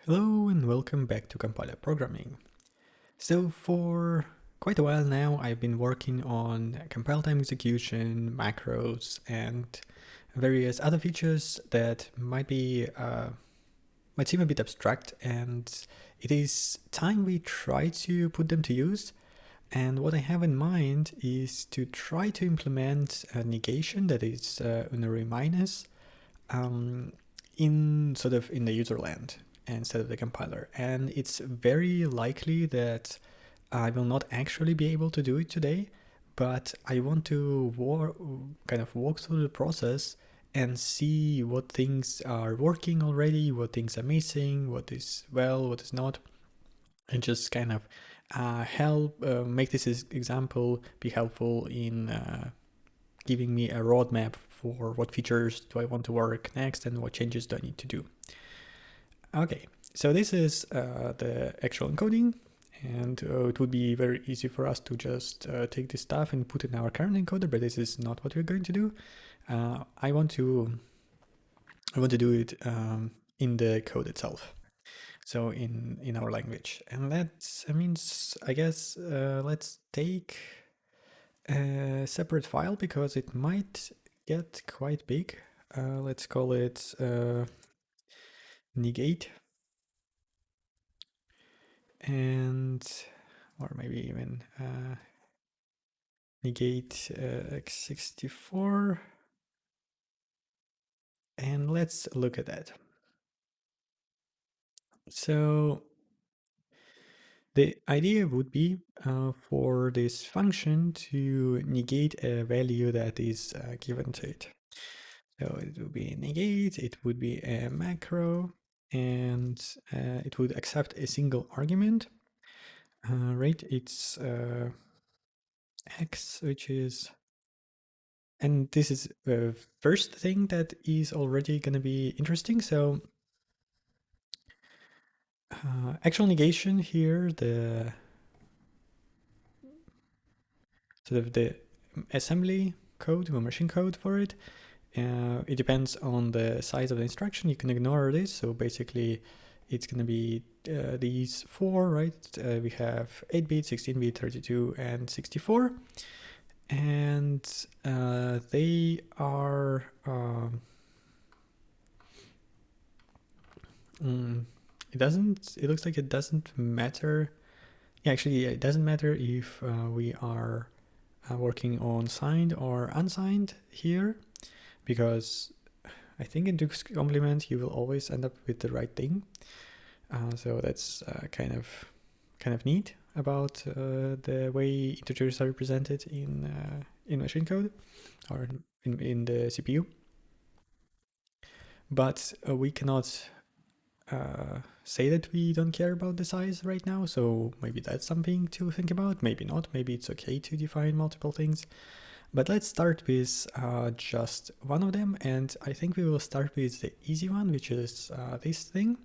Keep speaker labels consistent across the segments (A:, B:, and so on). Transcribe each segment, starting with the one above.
A: Hello and welcome back to Compiler Programming. So for quite a while now I've been working on compile time execution, macros, and various other features that might seem a bit abstract, and it is time we try to put them to use. And what I have in mind is to try to implement a negation, that is unary minus, in the userland instead of the compiler. And it's very likely that I will not actually be able to do it today, but I want to walk through the process and see what things are working already, what things are missing, what is well, what is not, and just kind of help make this example be helpful in giving me a roadmap for what features do I want to work next and what changes do I need to do. Okay, so this is the actual encoding, and it would be very easy for us to just take this stuff and put it in our current encoder, but this is not what we're going to do. I want to do it in the code itself, so in our language, and that means, I guess, let's take a separate file because it might get quite big. Let's call it negate, and or maybe even negate x64, and let's look at that. So the idea would be for this function to negate a value that is given to it. So it would be negate, it would be a macro, and it would accept a single argument, right? It's x, which is, and this is the first thing that is already going to be interesting. So actual negation here, the sort of the assembly code or machine code for it, it depends on the size of the instruction. You can ignore this. So basically it's going to be these four, right? We have 8-bit, 16-bit, 32, and 64. And they are it looks like it doesn't matter. Yeah, actually, it doesn't matter if we are working on signed or unsigned here, because I think in Duke's complement you will always end up with the right thing. So that's kind of neat about the way integers are represented in machine code or in the CPU. But we cannot say that we don't care about the size right now, so maybe that's something to think about. Maybe not. Maybe it's okay to define multiple things. But let's start with just one of them, and I think we will start with the easy one, which is this thing,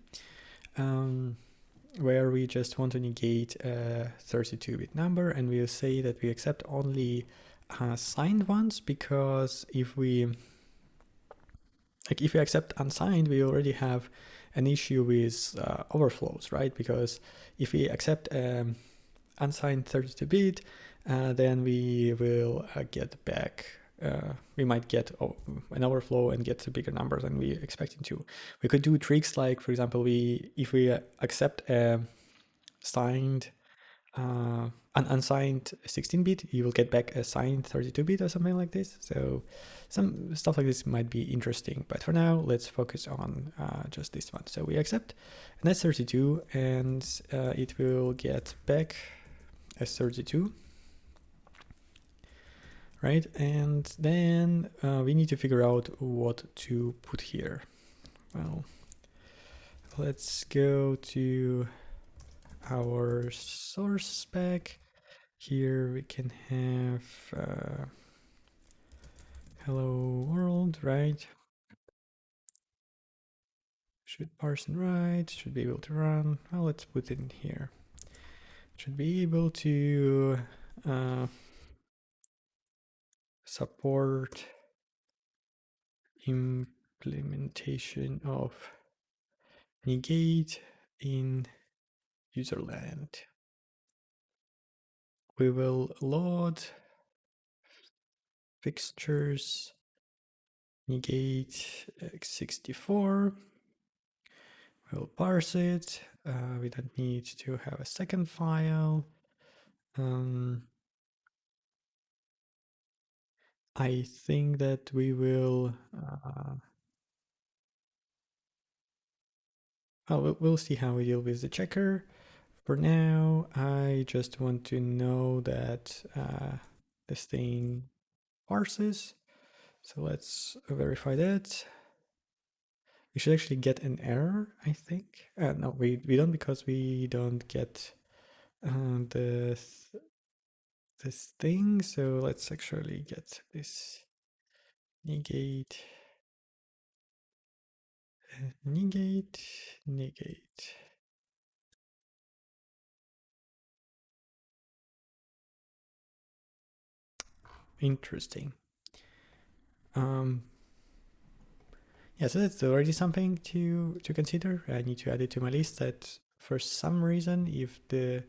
A: where we just want to negate a 32-bit number, and we'll say that we accept only signed ones, because if we accept unsigned, we already have an issue with overflows, right? Because if we accept unsigned 32-bit, then we will get back, we might get an overflow and get bigger numbers than we expected to. We could do tricks like, for example, if we accept a signed an unsigned 16-bit, you will get back a signed 32-bit or something like this. So some stuff like this might be interesting, but for now let's focus on just this one. So we accept, and that's 32, and it will get back as 32, right? And then we need to figure out what to put here. Well, let's go to our source spec. Here we can have hello world, right? Should parse and write, should be able to run. Well, let's put it in here. Should be able to support implementation of negate in userland. We will load fixtures negate x64. We'll parse it. We don't need to have a second file. I think that we will. We'll see how we deal with the checker. For now, I just want to know that this thing parses. So let's verify that. We should actually get an error, I think. No, we don't, because we don't get this thing. So let's actually get this negate, negate. Interesting. Yeah, so that's already something to consider. I need to add it to my list that for some reason, if the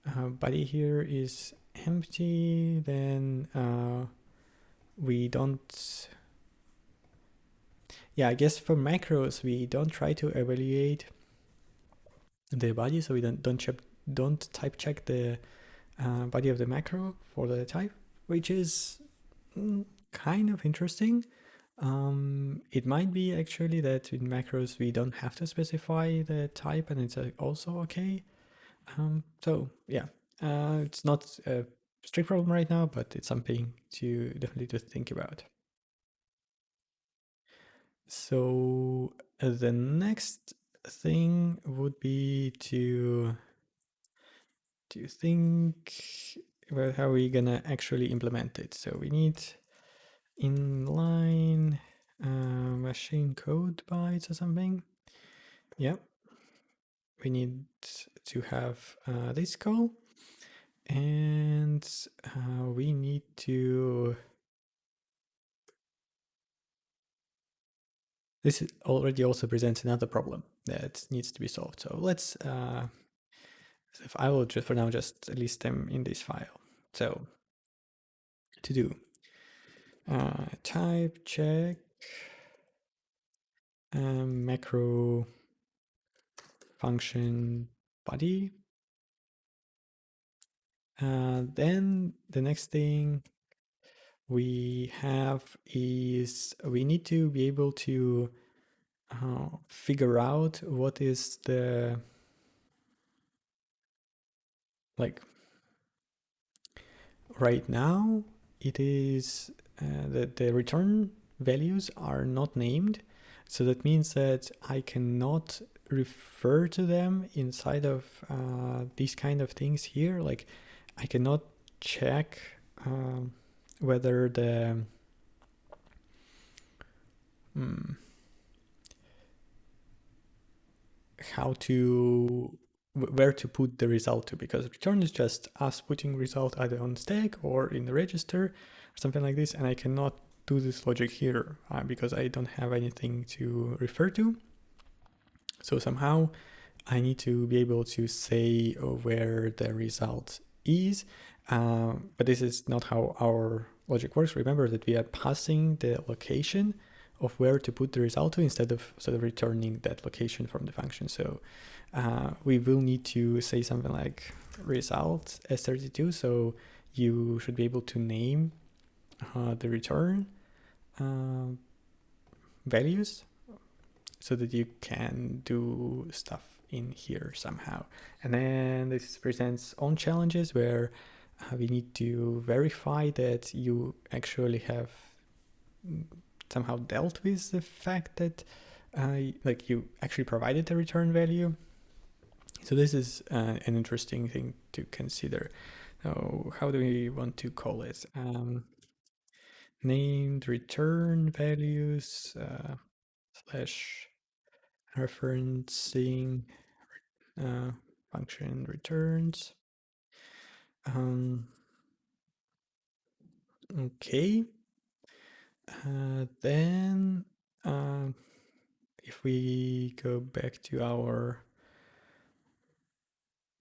A: body here is empty, then we don't. Yeah, I guess for macros, we don't try to evaluate the body, so we don't type check the body of the macro for the type, which is kind of interesting. It might be actually that in macros we don't have to specify the type, and it's also okay. So yeah, it's not a strict problem right now, but it's something to definitely to think about. So the next thing would be to think about how we're gonna actually implement it. So we need inline machine code bytes or something. Yeah, we need to have this call, and we need to. This already also presents another problem that needs to be solved. So let's. If I will just for now just list them in this file. So to do type check macro function body. Then the next thing we have is we need to be able to figure out what is the like right now it is that the return values are not named, so that means that I cannot refer to them inside of these kind of things here. Like I cannot check whether the how to where to put the result to, because return is just us putting result either on stack or in the register or something like this, and I cannot do this logic here because I don't have anything to refer to. So somehow I need to be able to say where the result is, but this is not how our logic works. Remember that we are passing the location of where to put the result to instead of sort of returning that location from the function. So we will need to say something like result s32. So you should be able to name the return values so that you can do stuff in here somehow. And then this presents own challenges where we need to verify that you actually have somehow dealt with the fact that like you actually provided the return value. So this is an interesting thing to consider. So how do we want to call it? Named return values slash referencing function returns. Okay. Then if we go back to our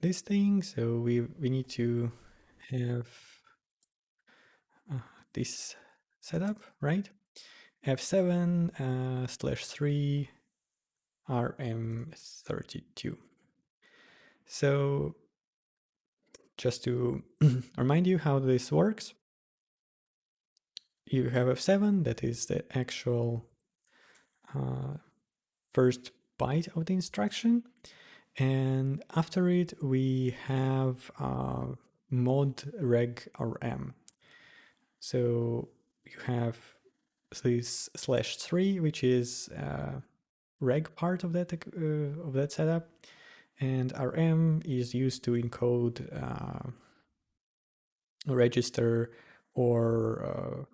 A: this thing. So we need to have this setup, right? F7 /3 RM32. So just to remind you how this works, you have F7, that is the actual first byte of the instruction. And after it, we have mod reg rm. So you have this /3, which is reg part of that setup, and rm is used to encode a register or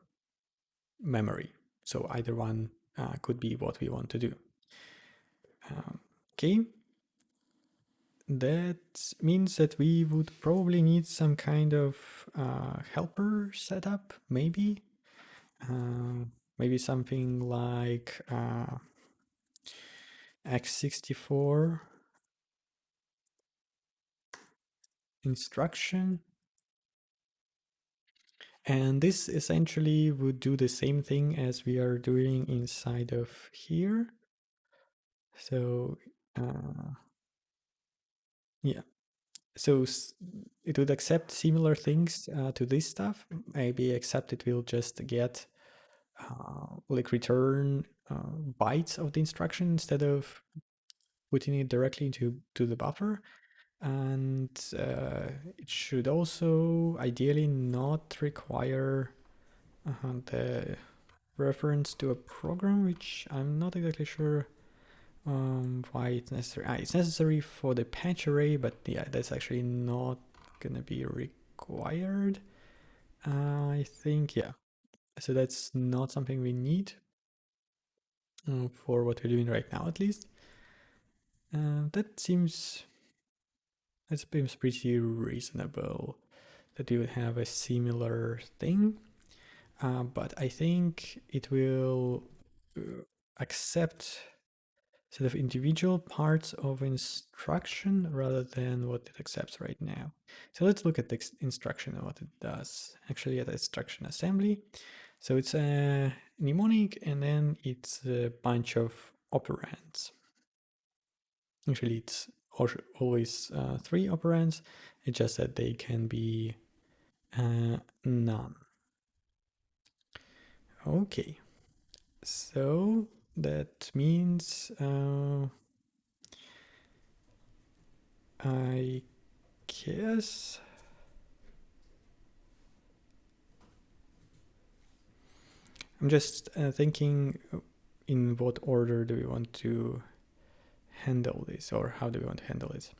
A: memory. So either one could be what we want to do. Okay. That means that we would probably need some kind of helper setup, maybe. Maybe something like x64 instruction. And this essentially would do the same thing as we are doing inside of here. So yeah, so it would accept similar things to this stuff, maybe except it will just get like return bytes of the instruction instead of putting it directly into the buffer. And it should also ideally not require the reference to a program, which I'm not exactly sure why it's necessary. It's necessary for the patch array, but yeah, that's actually not gonna be required. I think, yeah. So that's not something we need for what we're doing right now, at least. That seems pretty reasonable that we would have a similar thing, but I think it will accept sort of individual parts of instruction rather than what it accepts right now. So let's look at the instruction and what it does. Actually, at instruction assembly. So it's a mnemonic and then it's a bunch of operands. Actually, it's always 3 operands. It's just that they can be none. Okay, so that means I guess I'm just thinking in what order do we want to handle this, or how do we want to handle it?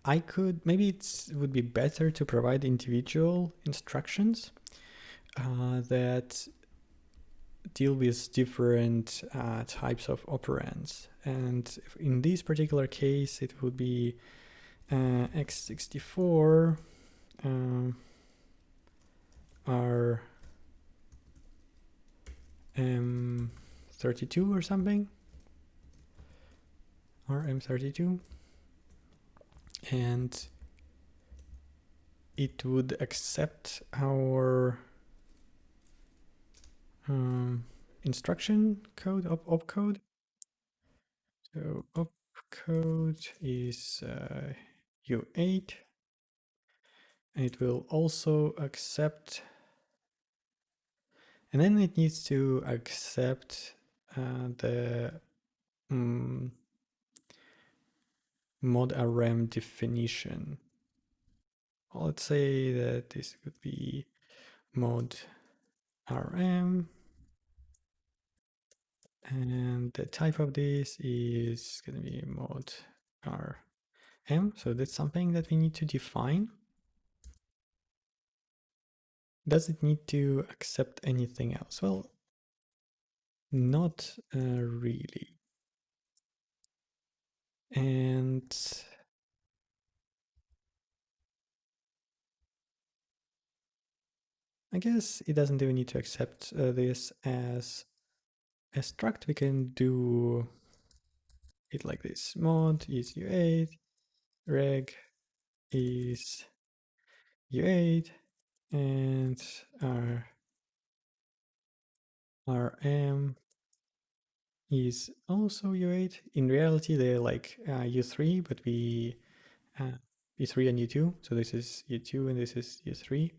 A: I could, maybe it would be better to provide individual instructions that deal with different types of operands. And in this particular case, it would be x64 R M32 or something, RM32, and it would accept our instruction code, opcode. So opcode is U8, and it will also accept, and then it needs to accept the mod rm definition. Well, let's say that this could be mod rm, and the type of this is going to be mod rm. So that's something that we need to define. Does it need to accept anything else? Well, not really. And I guess it doesn't even need to accept this as a struct. We can do it like this. Mod is u8, reg is u8, and our rm is also u8. In reality, they're like u3, but we u3 and u2. So this is u2 and this is u3.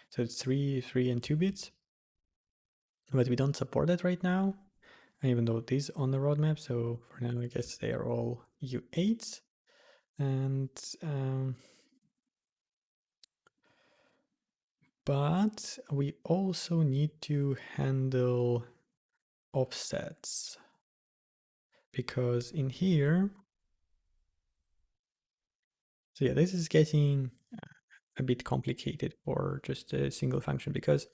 A: So it's 3 and 2 bits. But we don't support that right now, even though it is on the roadmap. So for now, I guess they are all u8s. And but we also need to handle offsets, because in here, so yeah, this is getting a bit complicated for just a single function, because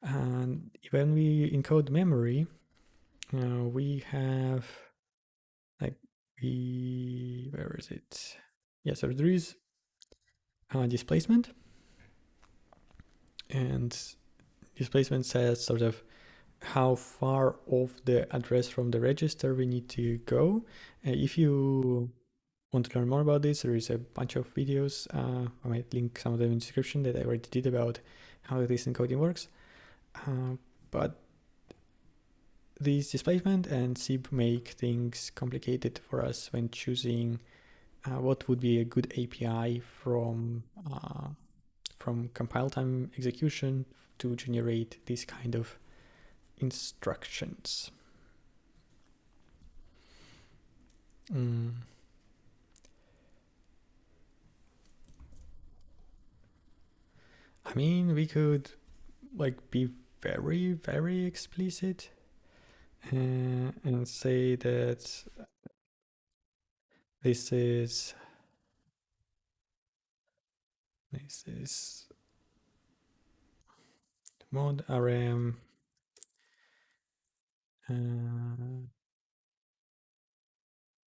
A: when we encode memory, we have like where is it? Yeah, so there is displacement, and displacement says sort of how far off the address from the register we need to go. If you want to learn more about this, there is a bunch of videos. I might link some of them in the description that I already did about how this encoding works. But these displacement and SIB make things complicated for us when choosing what would be a good API from compile time execution to generate this kind of instructions. I mean, we could like be very, very explicit and say that this is mod rm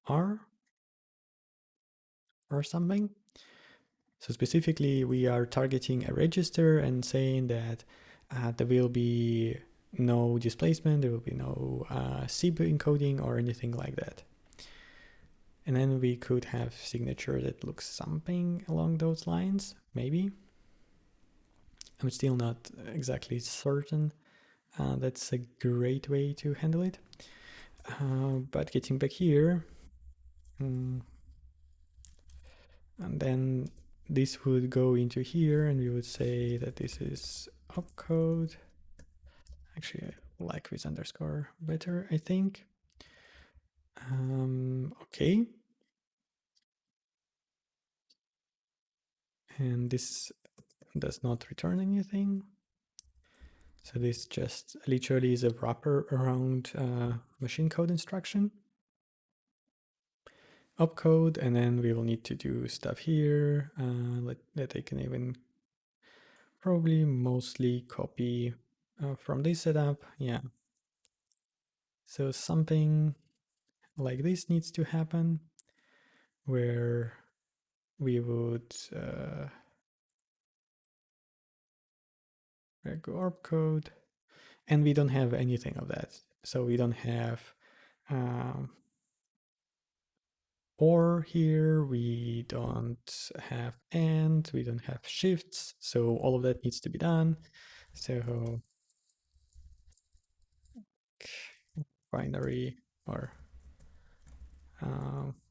A: r or something. So specifically, we are targeting a register and saying that there will be no displacement, there will be no SIB encoding or anything like that. And then we could have signature that looks something along those lines, maybe. I'm still not exactly certain. That's a great way to handle it. But getting back here, and then this would go into here, and we would say that this is opcode. Actually, I like with underscore better, I think. Okay. And this does not return anything. So this just literally is a wrapper around machine code instruction. Opcode, and then we will need to do stuff here that I can even probably mostly copy from this setup. Yeah. So something like this needs to happen, where we would go opcode, and we don't have anything of that. So we don't have or here, we don't have and, we don't have shifts. So all of that needs to be done. So binary or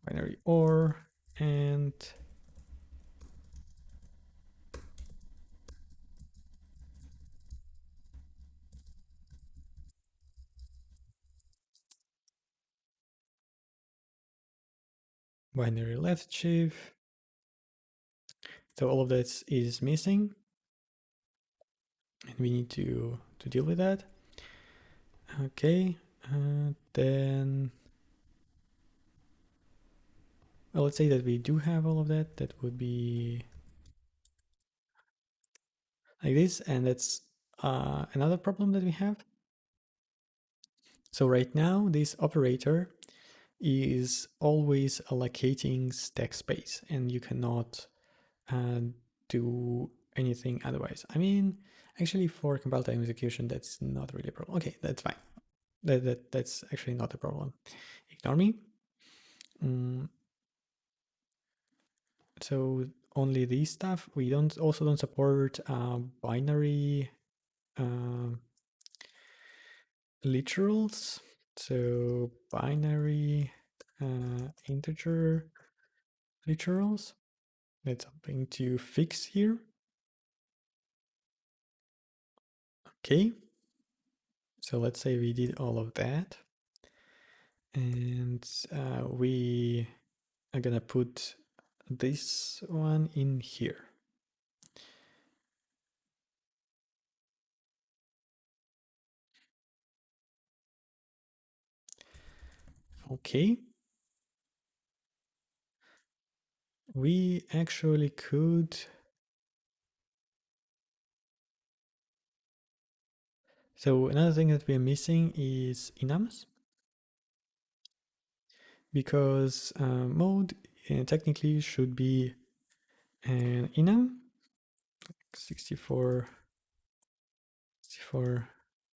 A: binary or and binary left shift. So all of that is missing, and we need to deal with that. Okay, then well, let's say that we do have all of that. That would be like this, and that's another problem that we have. So right now, this operator is always allocating stack space, and you cannot do anything otherwise. I mean, actually, for compile time execution, that's not really a problem. Okay, that's fine. That's actually not a problem. Ignore me. So only this stuff. We also don't support binary literals. So binary integer literals. That's something to fix here. Okay. So let's say we did all of that. And we are gonna put this one in here. Okay. We actually could. So another thing that we're missing is enums, because mode technically should be an enum 64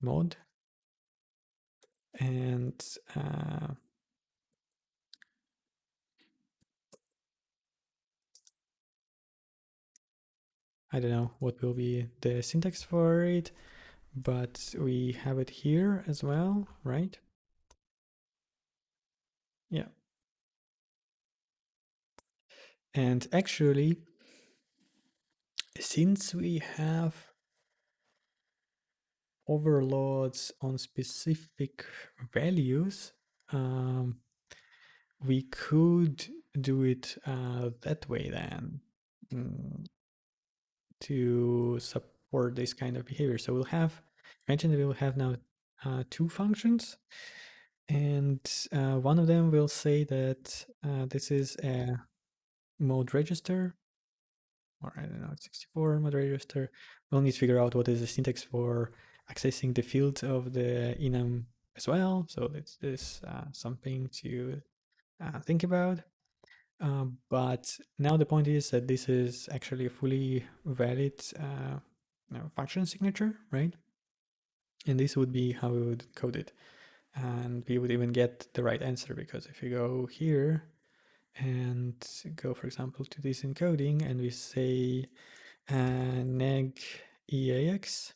A: mode, and I don't know what will be the syntax for it, but we have it here as well, right? Yeah. And actually, since we have overloads on specific values, we could do it that way then, to support this kind of behavior. So we'll have, imagine that we'll have now two functions, and one of them will say that this is a mode register, or I don't know, 64 mode register. We'll need to figure out what is the syntax for accessing the field of the enum as well. So it's something to think about. But now the point is that this is actually a fully valid function signature, right? And this would be how we would code it. And we would even get the right answer, because if you go here and go, for example, to this encoding, and we say neg eax,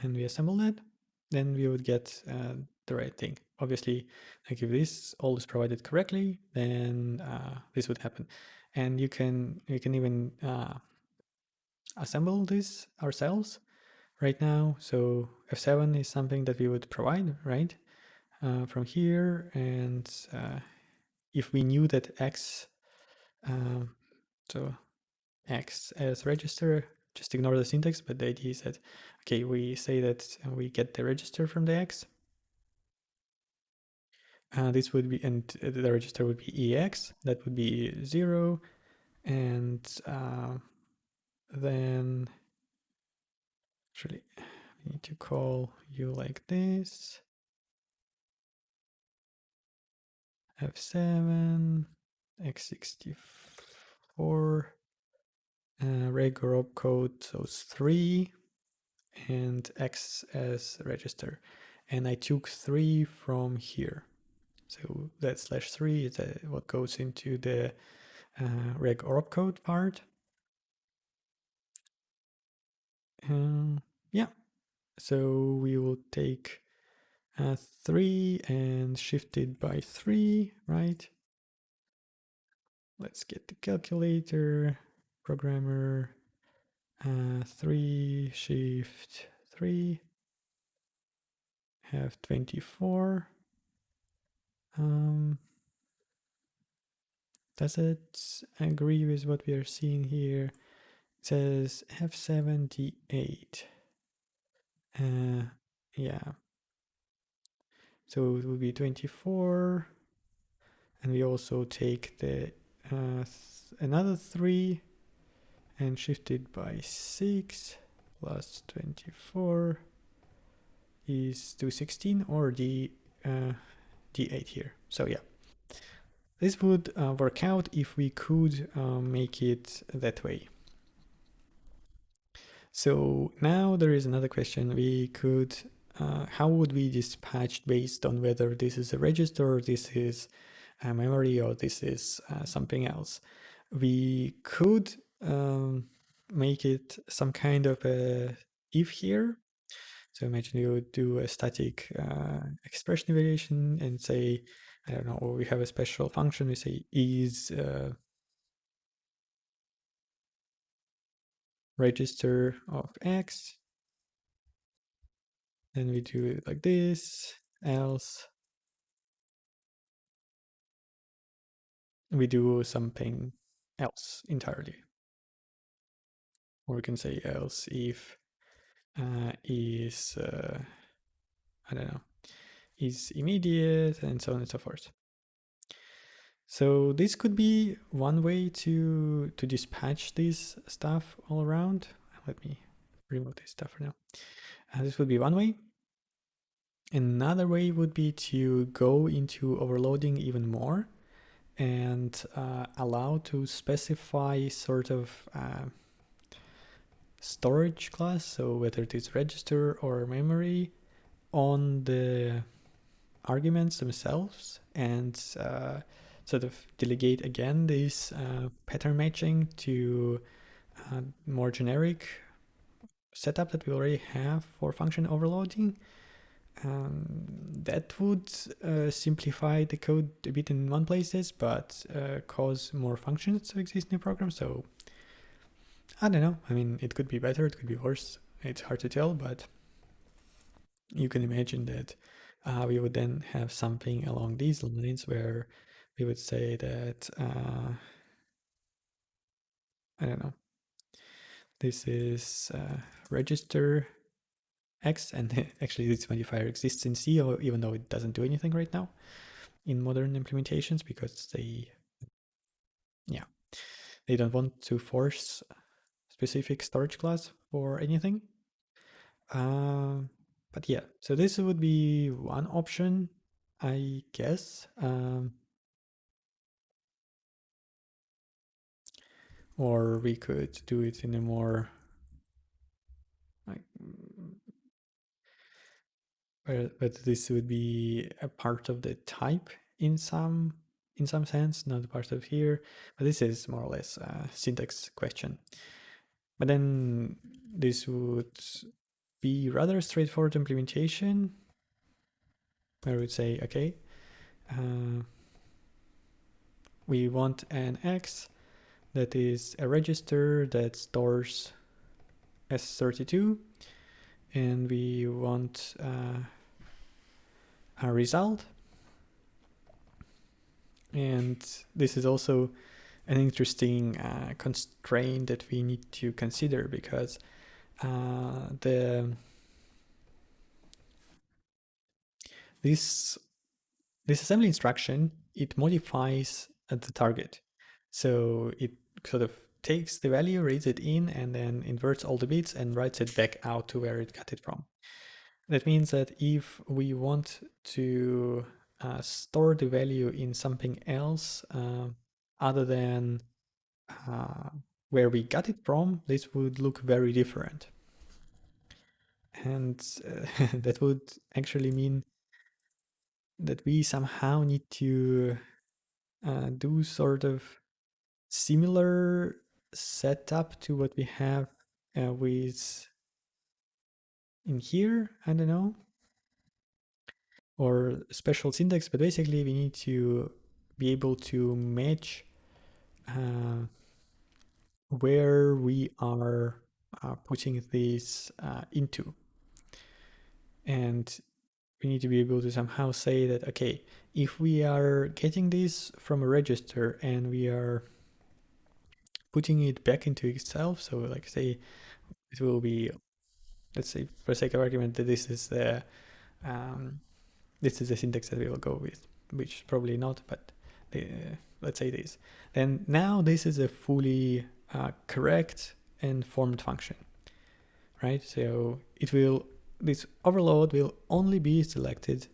A: and we assemble that, then we would get the right thing. Obviously, like if this all is provided correctly, then this would happen. And you can even assemble this ourselves right now. So F7 is something that we would provide, right? From here, and if we knew that X, so X as register, just ignore the syntax, but the idea is that, okay, we say that we get the register from the X. This would be, and the register would be EX, that would be 0, and then actually we need to call you like this, F7, X64, reg or opcode, so it's 3, and X as register. And I took 3 from here. So that /3 is what goes into the reg or opcode part. Yeah, so we will take 3 and shift it by 3, right? Let's get the calculator, programmer, 3 shift 3, have 24. Does it agree with what we are seeing here? It says F78. Yeah. So it will be 24. And we also take the another 3 and shift it by 6 plus 24 is 216, or the D8 here. So yeah, this would work out if we could make it that way. So now there is another question. We could how would we dispatch based on whether this is a register, or this is a memory, or this is something else? We could make it some kind of a if here. So imagine you do a static expression evaluation and say, I don't know, we have a special function. We say is register of X. Then we do it like this, else we do something else entirely. Or we can say else if is, I don't know, is immediate, and so on and so forth. So this could be one way to dispatch this stuff all around. Let me remove this stuff for now. This would be one way. Another way would be to go into overloading even more and allow to specify sort of storage class, so whether it is register or memory, on the arguments themselves, and sort of delegate again this pattern matching to more generic setup that we already have for function overloading. That would simplify the code a bit in one places, but cause more functions to exist in the program. So I don't know. I mean, it could be better, it could be worse. It's hard to tell, but you can imagine that we would then have something along these lines where we would say that, I don't know, this is register X, and actually this modifier exists in C, even though it doesn't do anything right now in modern implementations, because they don't want to force specific storage class for anything. But yeah, so this would be one option, I guess. Or we could do it in a more like, but this would be a part of the type in some sense, not part of here. But this is more or less a syntax question. But then this would be rather straightforward implementation, where we would say, okay, we want an X that is a register that stores S32, and we want a result. And this is also an interesting constraint that we need to consider, because this assembly instruction, it modifies the target. So it sort of takes the value, reads it in, and then inverts all the bits and writes it back out to where it got it from. That means that if we want to store the value in something else other than where we got it from, this would look very different. And that would actually mean that we somehow need to do sort of similar setup to what we have with in here, I don't know, or special syntax, but basically we need to be able to match where we are putting this into. And we need to be able to somehow say that, okay, if we are getting this from a register and we are putting it back into itself, so like say it will be, let's say for sake of argument that this is the syntax that we will go with, which probably not, but let's say this. Then now this is a fully correct and formed function, right? So this overload will only be selected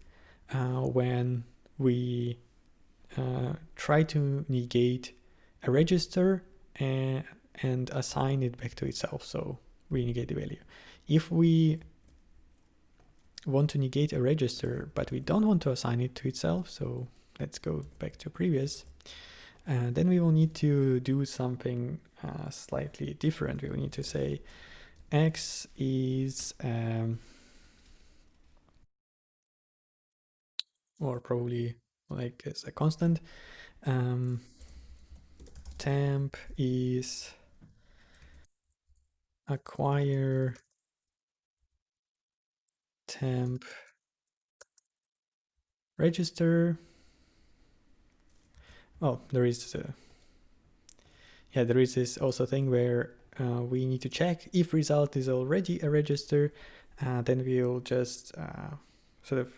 A: when we try to negate a register and assign it back to itself. So we negate the value. If we want to negate a register, but we don't want to assign it to itself. So let's go back to previous. Then we will need to do something slightly different. We will need to say x is, or probably like as a constant, temp is acquire temp register. Oh, there is there is this also thing where we need to check if result is already a register. Then we'll just sort of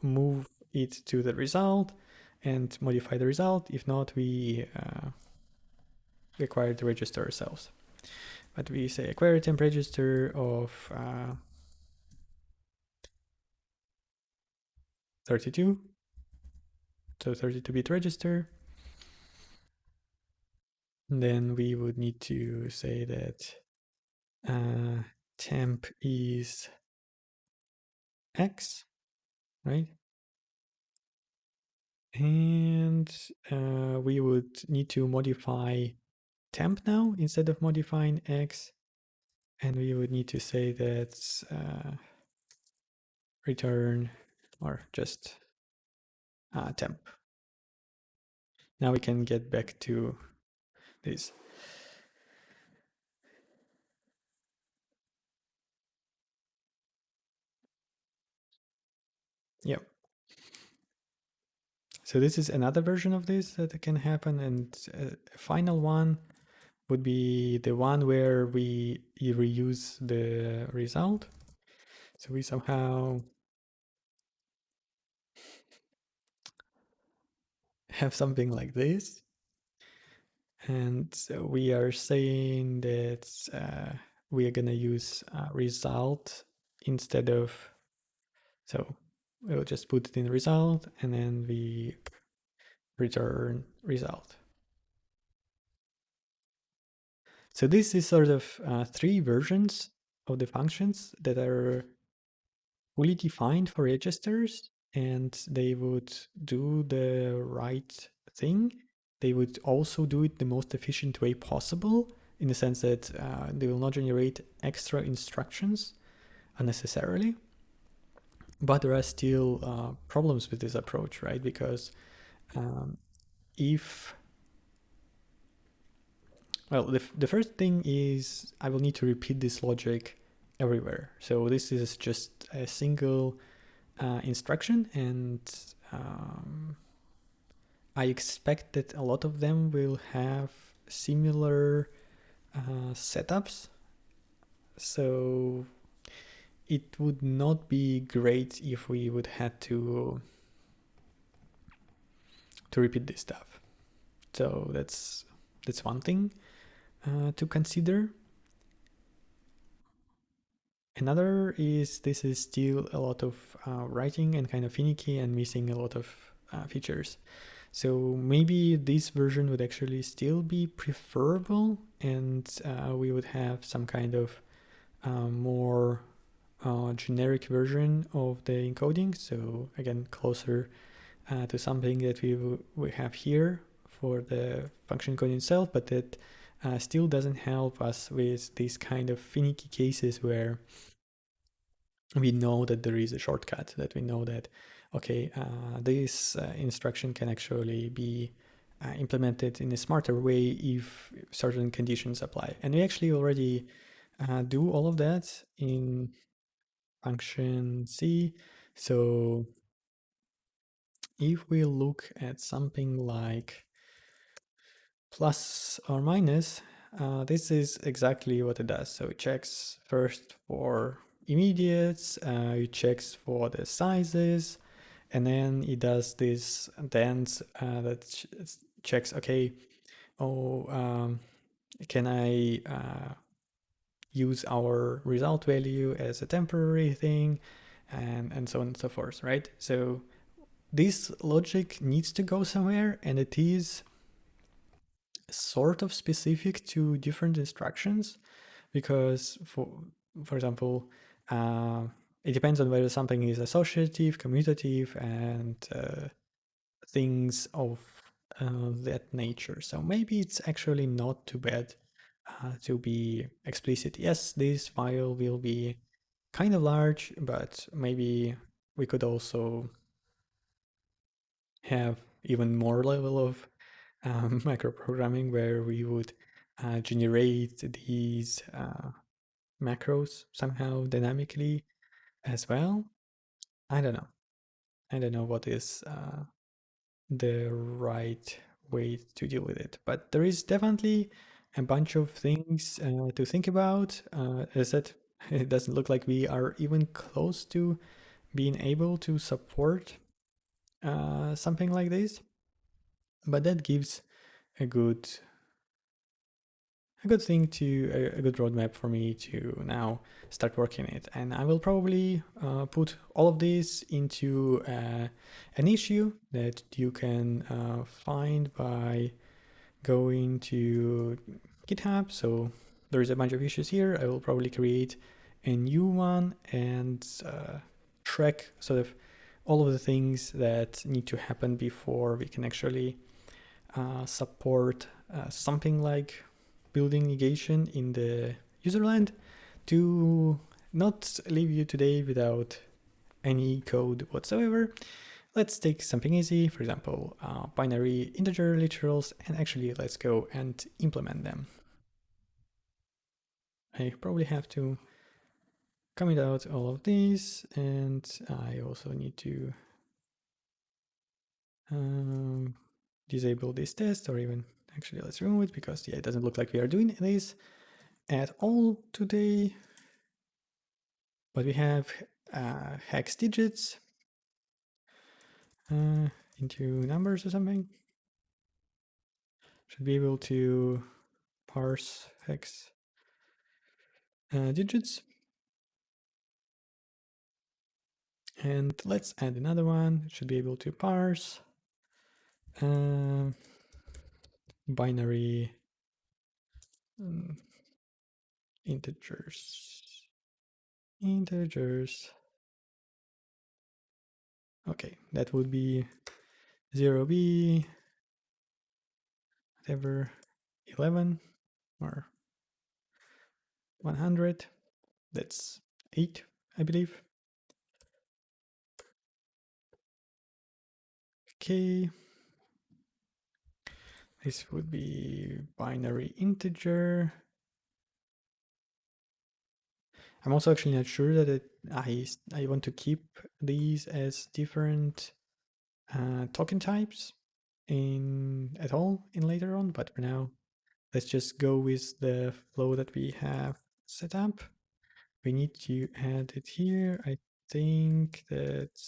A: move it to the result and modify the result. If not, we acquire the register ourselves. But we say acquire temp register of 32, so 32-bit register. And then we would need to say that temp is x, right? And we would need to modify temp now instead of modifying x. And we would need to say that return or just temp. Now we can get back to this. Yep. So this is another version of this that can happen. And a final one would be the one where we reuse the result. So we somehow have something like this. And so we are saying that we are going to use result instead of, so we'll just put it in result and then we return result. So this is sort of three versions of the functions that are fully defined for registers, and they would do the right thing. They would also do it the most efficient way possible, in the sense that they will not generate extra instructions unnecessarily. But there are still problems with this approach, right? Because if well, the first thing is I will need to repeat this logic everywhere. So this is just a single instruction, and I expect that a lot of them will have similar setups. So it would not be great if we would have to repeat this stuff. So that's one thing to consider. Another is this is still a lot of writing and kind of finicky and missing a lot of features. So maybe this version would actually still be preferable, and we would have some kind of more generic version of the encoding. So again, closer to something that we have here for the function encoding itself, but that still doesn't help us with these kind of finicky cases where we know that there is a shortcut, that we know that, okay, this instruction can actually be implemented in a smarter way if certain conditions apply. And we actually already do all of that in function C. So if we look at something like plus or minus, this is exactly what it does. So it checks first for immediates, it checks for the sizes, and then it does this dance that checks, okay, can I use our result value as a temporary thing, and so on and so forth, right? So this logic needs to go somewhere, and it is sort of specific to different instructions, because for example, it depends on whether something is associative, commutative, and things of that nature. So maybe it's actually not too bad to be explicit. Yes, this file will be kind of large, but maybe we could also have even more level of microprogramming where we would generate these macros somehow dynamically as well. I don't know. I don't know what is the right way to deal with it, but there is definitely a bunch of things to think about. As I said, it doesn't look like we are even close to being able to support something like this, but that gives a good thing to a good roadmap for me to now start working it. And I will probably put all of this into an issue that you can find by going to GitHub. So there is a bunch of issues here. I will probably create a new one and track sort of all of the things that need to happen before we can actually support something like building negation in the userland, to not leave you today without any code whatsoever. Let's take something easy, for example, binary integer literals, and actually let's go and implement them. I probably have to comment out all of these, and I also need to disable this test, or even actually let's remove it because yeah, it doesn't look like we are doing this at all today. But we have hex digits into numbers or something. Should be able to parse hex digits. And let's add another one. It should be able to parse binary integers. Okay, that would be 0b, whatever, 11 or 100. That's 8, I believe. Okay. This would be binary integer. I'm also actually not sure that I want to keep these as different token types in at all in later on, but for now, let's just go with the flow that we have set up. We need to add it here. I think that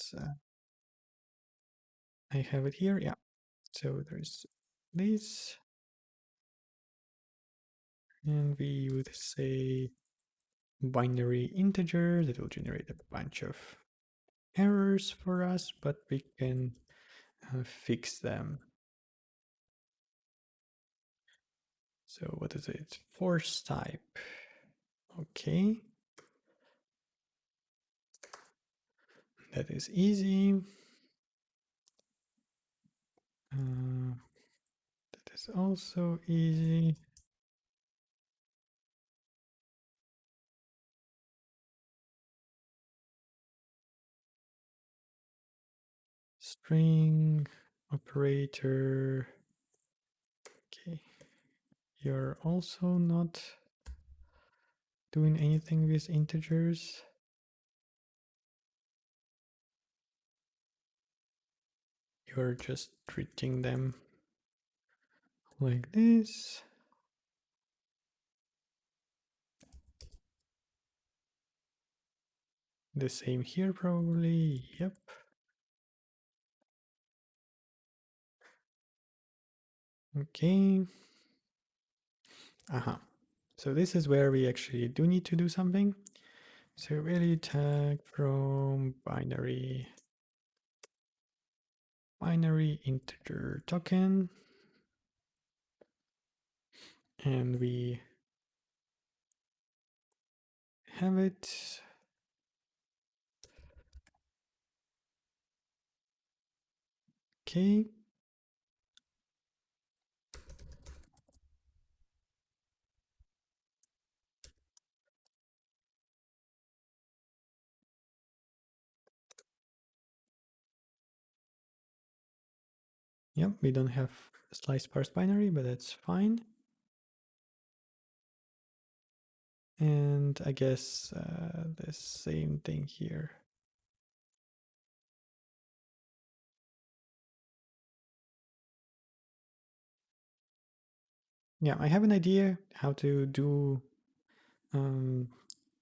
A: I have it here. Yeah. So there's this, and we would say binary integer that will generate a bunch of errors for us, but we can fix them. So what is it? Force type. Okay. That is easy. That is also easy. String operator. Okay. You're also not doing anything with integers. You're just treating them like this. The same here probably. Yep. Okay. Aha. So this is where we actually do need to do something. So value tag from binary integer token, and we have it. Okay. Yep, we don't have slice parse binary, but that's fine. And I guess the same thing here. Yeah, I have an idea how to do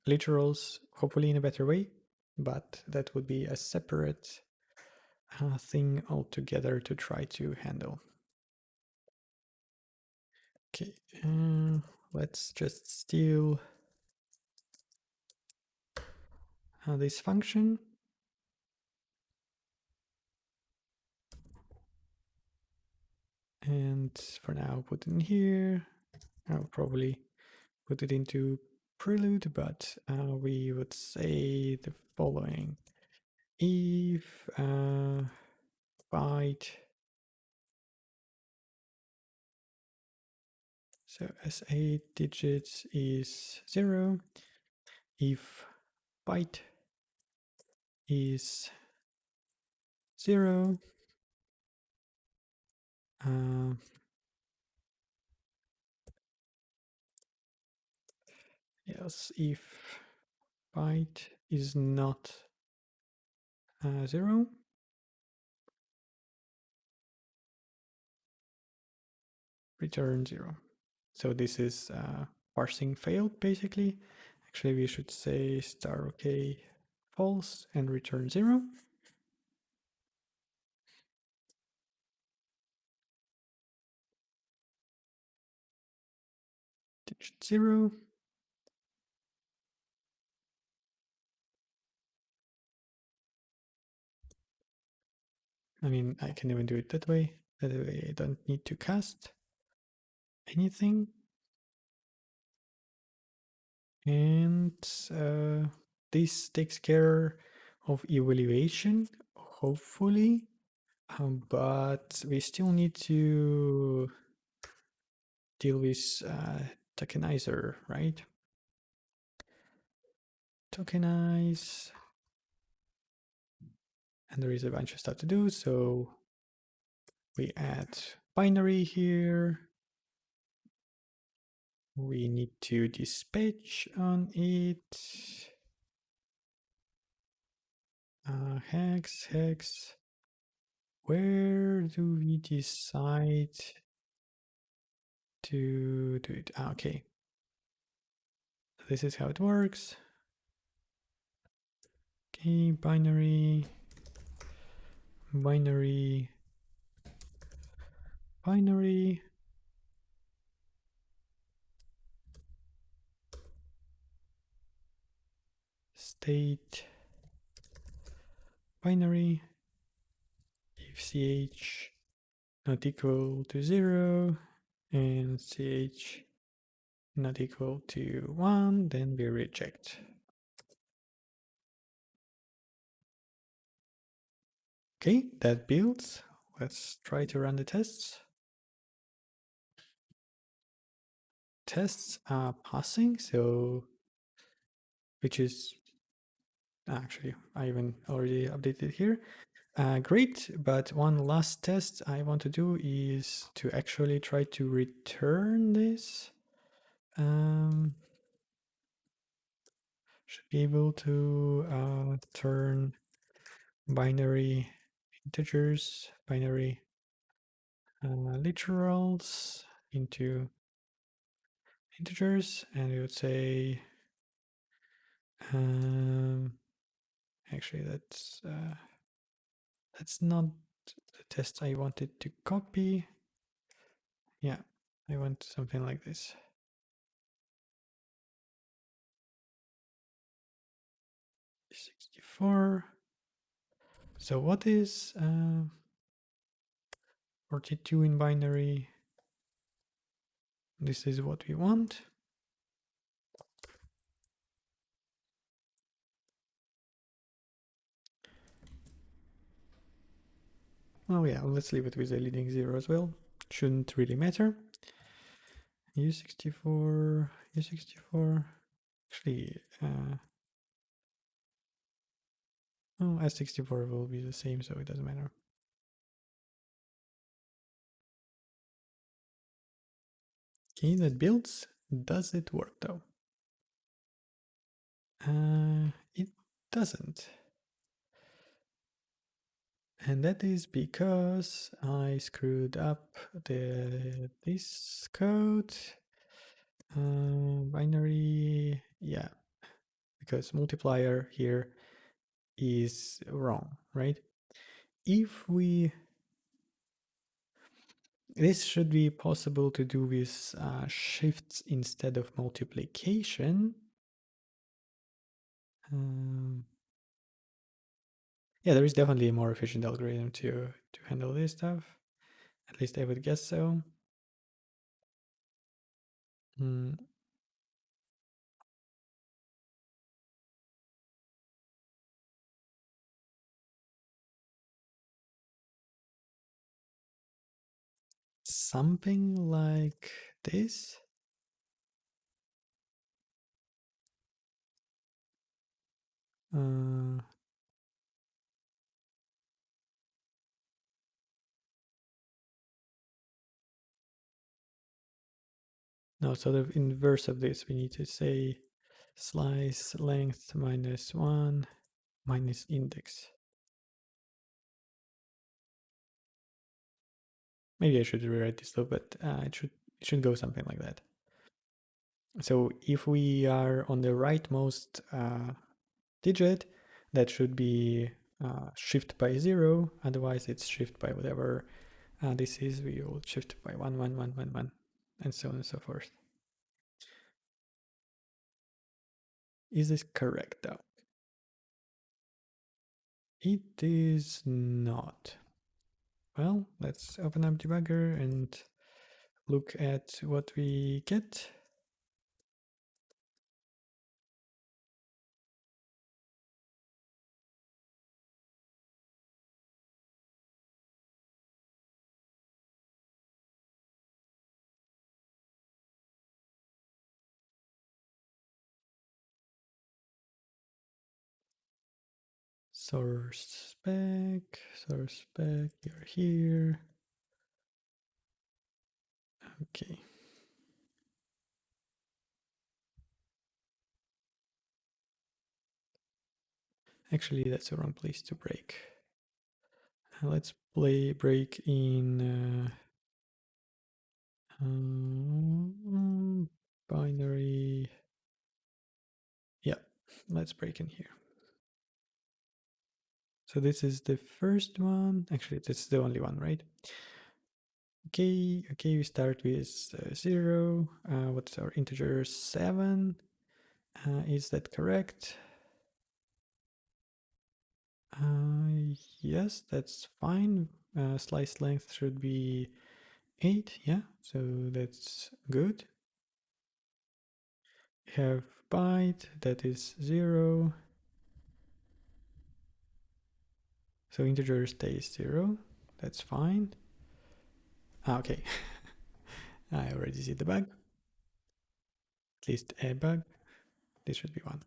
A: literals, hopefully in a better way, but that would be a separate thing altogether to try to handle. Okay, let's just steal this function. And for now, put it in here. I'll probably put it into prelude, but we would say the following. If byte, so as 8 digits is 0, if byte is 0, yes, if byte is not 0, return 0. So this is parsing failed basically. Actually, we should say star OK false and return 0. Digit 0. I mean, I can even do it that way. That way I don't need to cast anything. And this takes care of evaluation, hopefully. But we still need to deal with tokenizer, right? Tokenize. And there is a bunch of stuff to do. So we add binary here. We need to dispatch on it. Hex. Where do we decide to do it? Okay. This is how it works. Okay, binary, state, binary, if ch not equal to 0 and ch not equal to 1, then we reject. Okay, that builds. Let's try to run the tests. Tests are passing, so which is actually I even already updated here. Great, but one last test I want to do is to actually try to return this. Should be able to turn binary integers, binary literals into integers, and we would say actually that's not the test I wanted to copy. Yeah, I want something like this. $64. So what is 42 in binary? This is what we want. Oh yeah, let's leave it with a leading 0 as well. Shouldn't really matter. U64, U64. Actually, oh, S64 will be the same, so it doesn't matter. Okay, that builds. Does it work though? It doesn't. And that is because I screwed up this code. Binary, yeah, because multiplier here is wrong, right? If we, this should be possible to do with shifts instead of multiplication. Yeah, there is definitely a more efficient algorithm to handle this stuff. At least I would guess so. Something like this. No, so the inverse of this, we need to say slice length minus 1 minus index. Maybe I should rewrite this though, but it should go something like that. So if we are on the rightmost digit, that should be shift by 0. Otherwise, it's shift by whatever this is. We will shift by 1, 1, 1, 1, 1, and so on and so forth. Is this correct though? It is not. Well, let's open up debugger and look at what we get. Source spec, you're here. Okay. Actually, that's the wrong place to break. Let's break in binary. Yeah, let's break in here. So this is the first one. Actually, this is the only one, right? Okay, we start with 0. What's our integer? 7. Is that correct? Yes, that's fine. Slice length should be 8. Yeah, so that's good. We have byte, that is 0. So integer stays 0. That's fine. Okay. I already see the bug. At least a bug. This should be 1.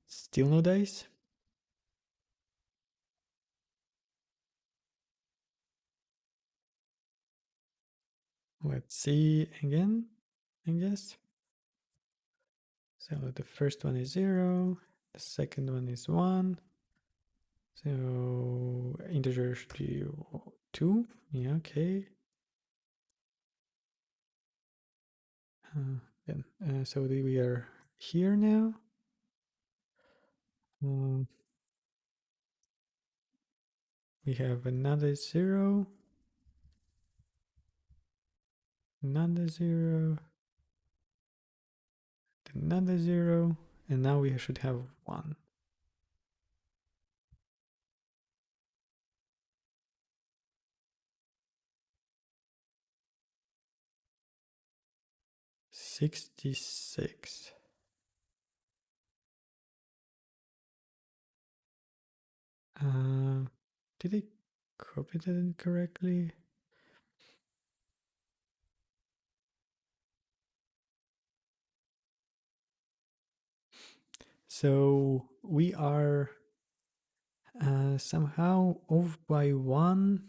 A: Still no dice. Let's see again, I guess. So the first one is 0. The second one is 1. So integer should be 2. Yeah, okay. So we are here now. We have another 0. Another 0. Another 0. And now we should have 1. 66. Uh, did I copy that incorrectly? So we are somehow off by one,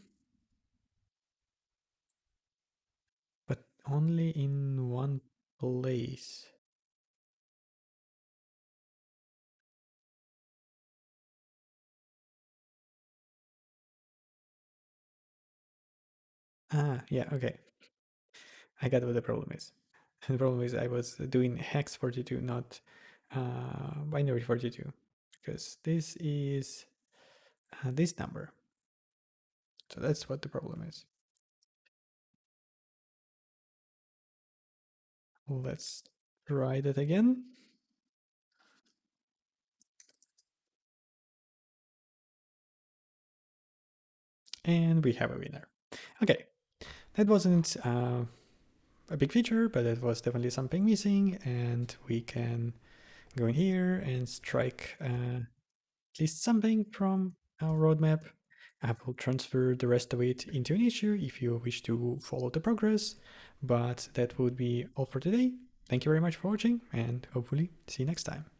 A: but only in one place. Ah, yeah, okay. I got what the problem is. The problem is I was doing hex 42, not binary 42, because this is this number. So that's what the problem is. Let's try that again. And we have a winner. Okay, that wasn't a big feature, but it was definitely something missing. And we can go in here and strike at least something from our roadmap. I will transfer the rest of it into an issue if you wish to follow the progress. But that would be all for today. Thank you very much for watching, and hopefully see you next time.